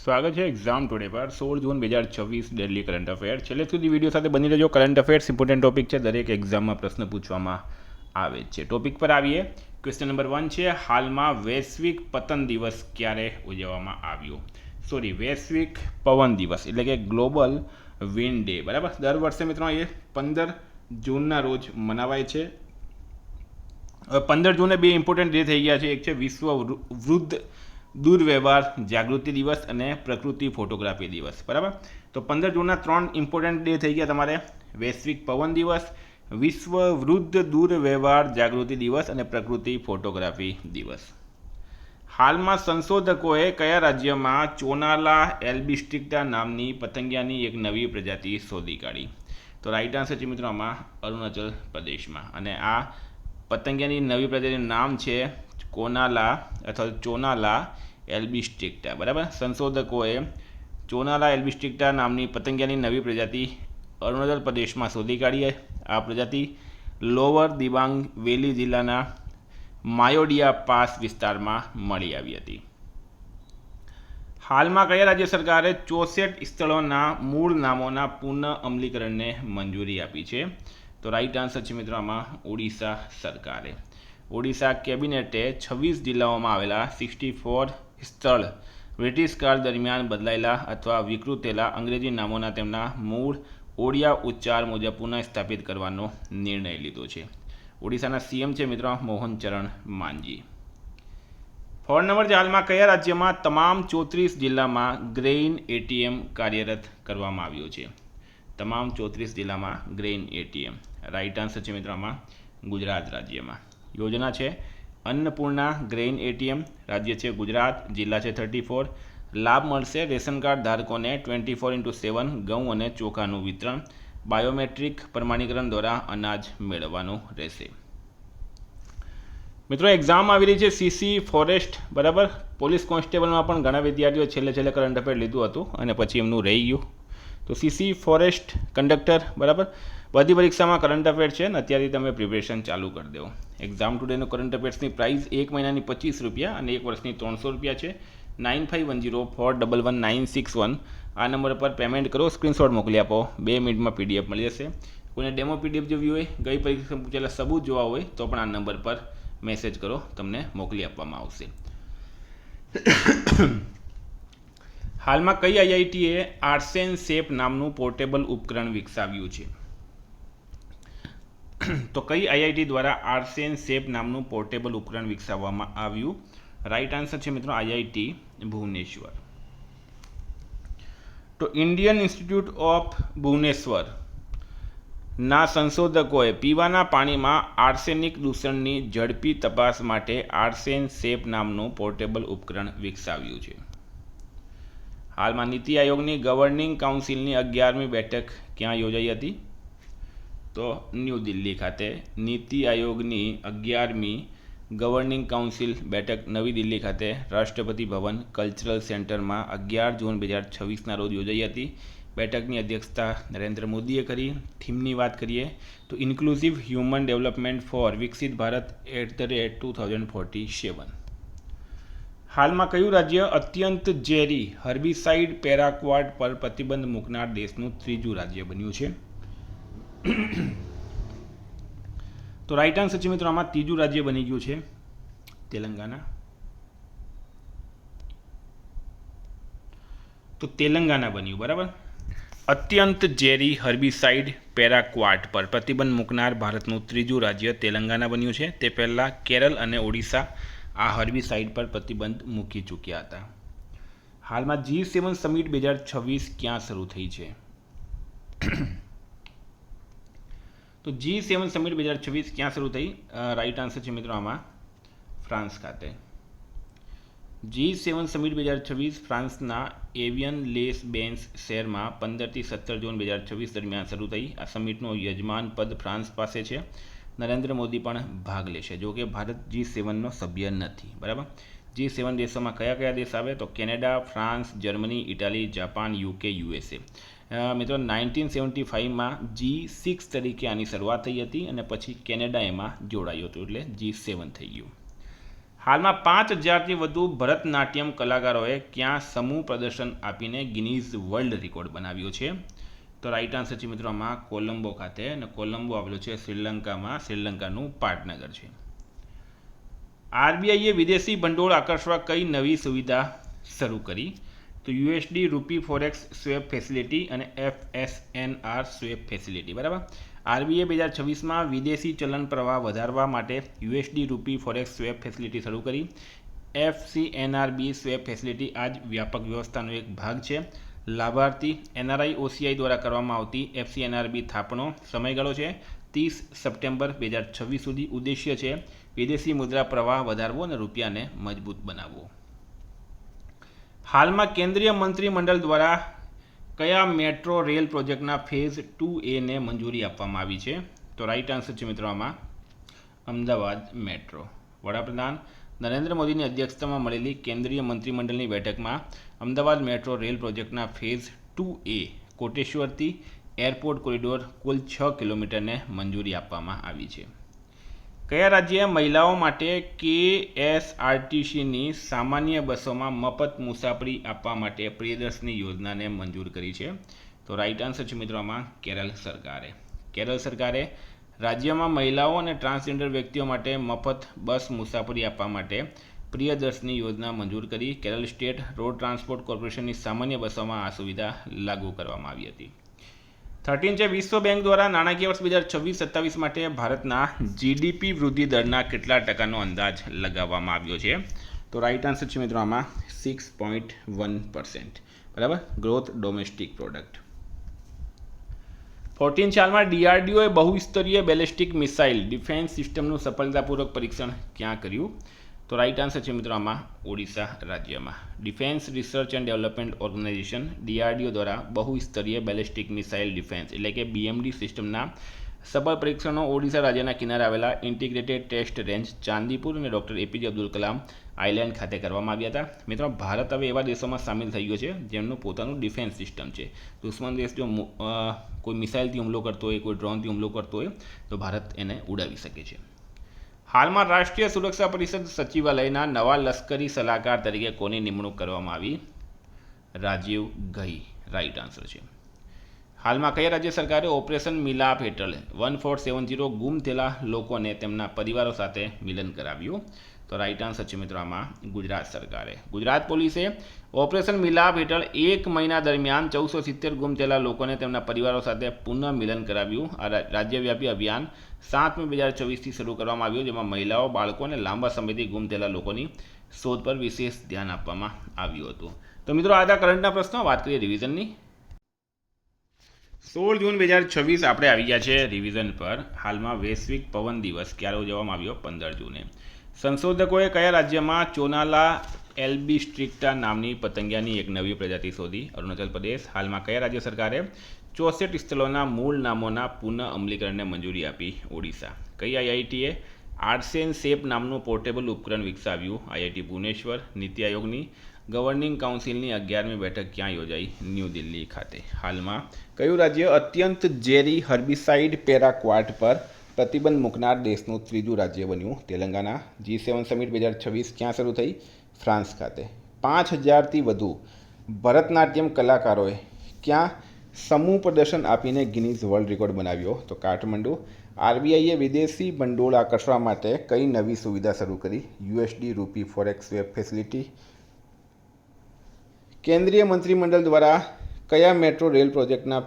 સ્વાગત છે exam today પર 16 જૂન 2026 ડેલી કરંટ અફેર. છેલ્લે સુધી વિડીયો સાથે બની રહેજો. કરંટ અફેર્સ ઇમ્પોર્ટન્ટ ટોપિક છે, દરેક એક્ઝામમાં પ્રશ્ન પૂછવામાં આવે છે. ટોપિક પર આવીએ. ક્વેશ્ચન નંબર 1 છે, હાલમાં વૈશ્વિક પતન દિવસ ક્યારે ઉજવવામાં આવ્યો? વૈશ્વિક પવન દિવસ એટલે કે ગ્લોબલ વિન્ડ ડે. બરાબર, દર વર્ષે મિત્રો એ 15 જૂનના રોજ મનાવાય છે. 15 જૂને બે ઇમ્પોર્ટન્ટ ડે થઈ ગયા છે. એક છે વિશ્વ વૃદ્ધ દુર્વ્યવહાર જાગૃતિ દિવસ અને પ્રકૃતિ ફોટોગ્રાફી દિવસ. બરાબર, તો 15 જૂનના 3 ઇમ્પોર્ટન્ટ ડે થઈ ગયા તમારે. વૈશ્વિક પવન દિવસ, વિશ્વ વૃદ્ધ દુર્વ્યવહાર જાગૃતિ દિવસ અને પ્રકૃતિ ફોટોગ્રાફી દિવસ. હાલમાં સંશોધકોએ કયા રાજ્યમાં ચોનાલા એલ્બિસ્ટિક્ટા નામની પતંગિયાની એક નવી પ્રજાતિ શોધી કાઢી? તો રાઈટ આન્સર છે મિત્રો આમાં અરુણાચલ પ્રદેશમાં. અને આ પતંગિયાની નવી પ્રજાતિનું નામ છે કોનાલા અથવા ચોનાલા એલ્બિસ્ટિક્ટા. બરાબર, સંશોધકોએ ચોનાલા એલ્બિસ્ટિક્ટા નામની પતંગિયાની નવી પ્રજાતિ અરુણાચલ પ્રદેશમાં શોધી કાઢી. આ પ્રજાતિ લોઅર દિબાંગ વેલી જિલ્લાના માયોડિયા પાસ વિસ્તારમાં મળી આવી હતી. હાલમાં કયા રાજ્ય સરકારે 64 સ્થળોના મૂળ નામોના પુનઃ અમલીકરણને મંજૂરી આપી છે? તો રાઈટ આન્સર છે મિત્રો આમાં ઓડિશા સરકારે. ઓડિશા કેબિનેટે 26 જિલ્લાઓમાં આવેલા 64 સ્થળ બ્રિટિશ કાળ દરમિયાન બદલાયેલા અથવા વિકૃતેલા અંગ્રેજી નામોના તેમના મૂળ ઓડિયા ઉચ્ચાર મુજબ પુનઃસ્થાપિત કરવાનો નિર્ણય લીધો છે. ઓડિશાના સીએમ છે મિત્રો મોહનચરણ માંઝી. ફોન નંબર છે, હાલમાં કયા રાજ્યમાં તમામ 34 જિલ્લામાં ગ્રેઇન એટીએમ કાર્યરત કરવામાં આવ્યો છે? તમામ 34 જિલ્લામાં ગ્રેઇન એટીએમ. રાઈટ આન્સર છે મિત્રો આમાં ગુજરાત રાજ્યમાં. યોજના છે અન્નપૂર્ણા ગ્રેઇન એટીએમ. રાજ્ય છે ગુજરાત, જિલ્લા છે 34. લાભ મળશે રેશન કાર્ડ ધારકોને 24x7 ઘઉં અને ચોખાનું વિતરણ. બાયોમેટ્રિક પ્રમાણીકરણ દ્વારા અનાજ મેળવવાનું રહેશે. મિત્રો એક્ઝામ આવી રહી છે સીસી ફોરેસ્ટ. બરાબર, પોલીસ કોન્સ્ટેબલમાં પણ ઘણા વિદ્યાર્થીઓ છેલ્લે કરંટ અફેર લીધું હતું અને પછી એમનું રહી ગયું. તો સીસી ફોરેસ્ટ કંડક્ટર. બરાબર, બધી પરીક્ષામાં કરંટ અફેર છે ને અત્યારથી તમે પ્રિપેરેશન ચાલુ કરી દો. એક્ઝામ ટુડેનો કરંટ અફેર્સની પ્રાઇસ 1 મહિનાની 25 રૂપિયા અને 1 વર્ષની 300 રૂપિયા છે. 9510411961 આ નંબર પર પેમેન્ટ કરો, સ્ક્રીનશોટ મોકલી આપો, 2 મિનિટમાં પીડીએફ મળી જશે. કોઈને ડેમો પીડીએફ જોવી હોય, ગઈ પરીક્ષા પૂછેલા સબૂત જોવા હોય તો પણ આ નંબર પર મેસેજ કરો, તમને મોકલી આપવામાં આવશે. હાલમાં કઈ આઈઆઈટીએ આર્સેન સેપ નામનું પોર્ટેબલ ઉપકરણ વિકસાવ્યું છે? તો કઈ આઈઆઈટી દ્વારા આર્સેન સેપ નામનું પોર્ટેબલ ઉપકરણ વિકસાવવામાં આવ્યું? રાઈટ આન્સર છે મિત્રો આઈઆઈટી ભુવનેશ્વર. તો ઇન્ડિયન ઇન્સ્ટિટ્યૂટ ઓફ ભુવનેશ્વર ના સંશોધકોએ પીવાના પાણીમાં આર્સેનિક દૂષણની ઝડપી તપાસ માટે આર્સેન સેપ નામનું પોર્ટેબલ ઉપકરણ વિકસાવ્યું છે. હાલમાં નીતિ આયોગની ગવર્નિંગ કાઉન્સિલની 11મી બેઠક ક્યાં યોજાઈ હતી? તો ન્યૂ દિલ્હી ખાતે. નીતિ આયોગની 11મી ગવર્નિંગ કાઉન્સિલ બેઠક નવી દિલ્હી ખાતે રાષ્ટ્રપતિ ભવન કલ્ચરલ સેન્ટરમાં 11 જૂન 2026ના રોજ યોજાઈ હતી. બેઠકની અધ્યક્ષતા નરેન્દ્ર મોદીએ કરી. થીમની વાત કરીએ તો ઇન્ક્લુઝિવ હ્યુમન ડેવલપમેન્ટ ફોર વિકસિત ભારત @2047. હાલમાં કયું રાજ્ય અત્યંત ઝેરી હર્બિસાઇડ પેરાક્વાડ પર પ્રતિબંધ મૂકનાર દેશનું 3જું રાજ્ય બન્યું છે? તો રાઈટ આન્સર છે મિત્રો આમાં 3જું રાજ્ય બની ગયું છે તેલંગાના. તો તેલંગાના બન્યું. બરાબર, અત્યંત ઝેરી હર્બિસાઇડ પેરાક્વાડ પર પ્રતિબંધ મૂકનાર ભારતનું 3જું રાજ્ય તેલંગાના બન્યું છે. તે પહેલાં કેરળ અને ઓડિશા આ હર્બિસાઇડ પર પ્રતિબંધ મૂકી ચૂક્યા હતા. હાલમાં G7 સમિટ 2026 ક્યાં શરૂ થઈ છે? તો G7 સમિટ 2026 ક્યાં શરૂ થઈ? રાઈટ આન્સર છે મિત્રો આમાં ફ્રાન્સ ખાતે. G7 સમિટ 2026 ફ્રાન્સના એવિયન લેસ બેન્સ શહેરમાં 15થી 17 જૂન 2026 દરમિયાન શરૂ થઈ. આ સમિટનું યજમાન પદ ફ્રાન્સ પાસે છે. નરેન્દ્ર મોદી પણ ભાગ લેશે, જો કે ભારત G7નો સભ્ય નથી. બરાબર, G7 દેશોમાં કયા દેશ આવે? તો Canada, France, Germany, Italy, Japan, UK, USA. મિત્રો 1975માં G6 તરીકે આની શરૂઆત થઈ હતી અને પછી કેનેડા એમાં જોડાયું હતું એટલે G7 થઈ ગયું. હાલમાં 5000થી વધુ ભરતનાટ્યમ કલાકારોએ ક્યાં સમૂહ પ્રદર્શન આપીને ગિનીઝ વર્લ્ડ રેકોર્ડ બનાવ્યો છે? તો રાઈટ આન્સર છે મિત્રો આમાં કોલંબો ખાતે, અને કોલંબો આવેલું છે શ્રીલંકામાં, શ્રીલંકાનું પાટનગર છે. આરબીઆઈએ વિદેશી ભંડોળ આકર્ષવા કઈ નવી સુવિધા શરૂ કરી? તો યુએસડી રૂપી ફોરેક્સ સ્વેપ ફેસિલિટી અને FSNR સ્વેપ ફેસિલિટી. બરાબર. આરબીઆઈ 2026માં વિદેશી ચલણ પ્રવાહ વધારવા માટે યુએસડી રૂપી ફોરેક્સ સ્વેપ ફેસિલિટી શરૂ કરી. FCNRB સ્વેપ ફેસિલિટી આ જ વ્યાપક વ્યવસ્થાનો એક ભાગ છે. લાભાર્થી NRI OCI દ્વારા કરવામાં આવતી FCNRB થાપણો સમયગાળો છે 30 સપ્ટેમ્બર 2026 સુધી. ઉદ્દેશ્ય છે વિદેશી મુદ્રા પ્રવાહ વધારવો અને રૂપિયાને મજબૂત બનાવવો. હાલમાં કેન્દ્રીય મંત્રીમંડળ દ્વારા કયા મેટ્રો રેલ પ્રોજેક્ટના ફેઝ 2A ને મંજૂરી આપવામાં આવી છે? તો રાઈટ આન્સર છે મિત્રો આમાં અમદાવાદ મેટ્રો. વડાપ્રધાન નરેન્દ્ર મોદીની અધ્યક્ષતામાં મળેલી કેન્દ્રીય મંત્રીમંડળની બેઠકમાં અમદાવાદ મેટ્રો રેલ પ્રોજેક્ટના ફેઝ 2A કોટેશ્વરથી એરપોર્ટ કોરિડોર કુલ 6 કિલોમીટરને મંજૂરી આપવામાં આવી છે. કયા રાજ્યએ મહિલાઓ માટે KSRTCની સામાન્ય બસોમાં મફત મુસાફરી આપવા માટે પ્રિયદર્શની યોજનાને મંજૂર કરી છે? તો રાઈટ આન્સર છે મિત્રો આમાં કેરળ સરકારે. કેરળ સરકારે રાજ્યમાં મહિલાઓ અને ટ્રાન્સજેન્ડર વ્યક્તિઓ માટે મફત બસ મુસાફરી આપવા માટે પ્રિયદર્શની યોજના મંજૂર કરી. કેરળ સ્ટેટ રોડ ટ્રાન્સપોર્ટ કોર્પોરેશનની સામાન્ય બસોમાં આ સુવિધા લાગુ કરવામાં આવી હતી. 13 છે વિશ્વ બેંક દ્વારા નાણાકીય વર્ષ 2026-27 માટે ભારતના GDP વૃદ્ધિ દરના કેટલા ટકાનો અંદાજ લગાવવામાં આવ્યો છે? તો રાઈટ આન્સર છે મિત્રો આમાં 6.1%. બરાબર, ગ્રોથ ડોમેસ્ટિક પ્રોડક્ટ. 14 સાલમાં DRDOએ બહુસ્તરીય બેલિસ્ટિક મિસાઇલ ડિફેન્સ સિસ્ટમનું સફળતાપૂર્વક પરીક્ષણ ક્યાં કર્યું? તો રાઈટ આન્સર છે મિત્રો આમાં ઓડિશા રાજ્યમાં. Defence research and development organisation DRDO દ્વારા બહુસ્તરીય બેલિસ્ટિક મિસાઇલ ડિફેન્સ એટલે કે BMD સિસ્ટમના સફળ પરીક્ષણો ઓડિશા રાજ્યના કિનારે આવેલા ઇન્ટિગ્રેટેડ ટેસ્ટ રેન્જ ચાંદીપુર અને doctor APJ Abdul Kalam island ખાતે કરવામાં આવ્યા હતા. મિત્રો ભારત હવે એવા દેશોમાં સામેલ થઈ ગયો છે જેમનું પોતાનું ડિફેન્સ સિસ્ટમ છે. દુશ્મન દેશ જો કોઈ મિસાઇલથી હુમલો કરતો હોય, કોઈ ડ્રોનથી હુમલો કરતો હોય તો ભારત એને ઉડાવી શકે છે. હાલમાં રાષ્ટ્રીય સુરક્ષા પરિષદ સચિવાલયના નવા લશ્કરી સલાહકાર તરીકે કોની નિમણૂક કરવામાં આવી? રાજીવ ઘઈ રાઈટ આન્સર છે. હાલમાં કયા રાજ્ય સરકારે ઓપરેશન મિલાપ હેઠળ 1470 ગુમ થયેલા લોકોને તેમના પરિવારો સાથે મિલન કરાવ્યું? તો રાઈટ આન્સર છે મિત્રો આમાં ગુજરાત સરકારે. ગુજરાત પોલીસે ઓપરેશન મિલાપ હેઠળ 1 મહિના દરમિયાન 1470 ગુમ થયેલા લોકોને તેમના પરિવારો સાથે પુનઃ મિલન કરાવ્યું. આ રાજ્યવ્યાપી અભિયાન 7 મે 2024થી શરૂ કરવામાં આવ્યું, જેમાં મહિલાઓ, બાળકો અને લાંબા સમયથી ગુમ થયેલા લોકોની શોધ પર વિશેષ ધ્યાન આપવામાં આવ્યું હતું. તો મિત્રો આ હતા કરંટના પ્રશ્નો. વાત કરીએ રિવિઝનની. 16 જૂન 2026 આપણે આવી ગયા છે રિવિઝન પર. હાલમાં વૈશ્વિક પવન દિવસ ક્યારે ઉજવવામાં આવ્યો? 15 જૂને. સંશોધકોએ કયા રાજ્યમાં ચોનાલા એલ્બિસ્ટ્રિક્ટા નામની પતંગિયાની એક નવી પ્રજાતિ શોધી? અરુણાચલ પ્રદેશ. હાલમાં કયા રાજ્ય સરકારે 64 સ્થળોના મૂળ નામોના પુનઃ અમલીકરણને મંજૂરી આપી? ઓડિશા. કઈ IITએ આર્ટ્સેન શેપ નામનું પોર્ટેબલ ઉપકરણ વિકસાવ્યું? IIT ભુવનેશ્વર. નીતિ આયોગની ગવર્નિંગ કાઉન્સિલની 11મી બેઠક ક્યાં યોજાઈ? ન્યૂ દિલ્હી ખાતે. હાલમાં કયું રાજ્ય અત્યંત ઝેરી હર્બિસાઇડ પેરાક્વાટ પર પ્રતિબંધ મૂકનાર દેશનું ત્રીજું રાજ્ય બન્યું? તેલંગાના. G7 સમિટ 2026 ક્યાં શરૂ થઈ? ફ્રાન્સ ખાતે. 5000થી વધુ ભરતનાટ્યમ કલાકારોએ ક્યાં સમૂહ પ્રદર્શન આપીને ગિનીઝ વર્લ્ડ રેકોર્ડ બનાવ્યો? તો કાઠમંડુ. આરબીઆઈએ વિદેશી ભંડોળ આકર્ષવા માટે કઈ નવી સુવિધા શરૂ કરી? USD રૂપી ફોરેક્સ સ્વેપ ફેસિલિટી. કેન્દ્રીય મંત્રીમંડળ દ્વારા કયા મેટ્રો રેલ પ્રોજેક્ટના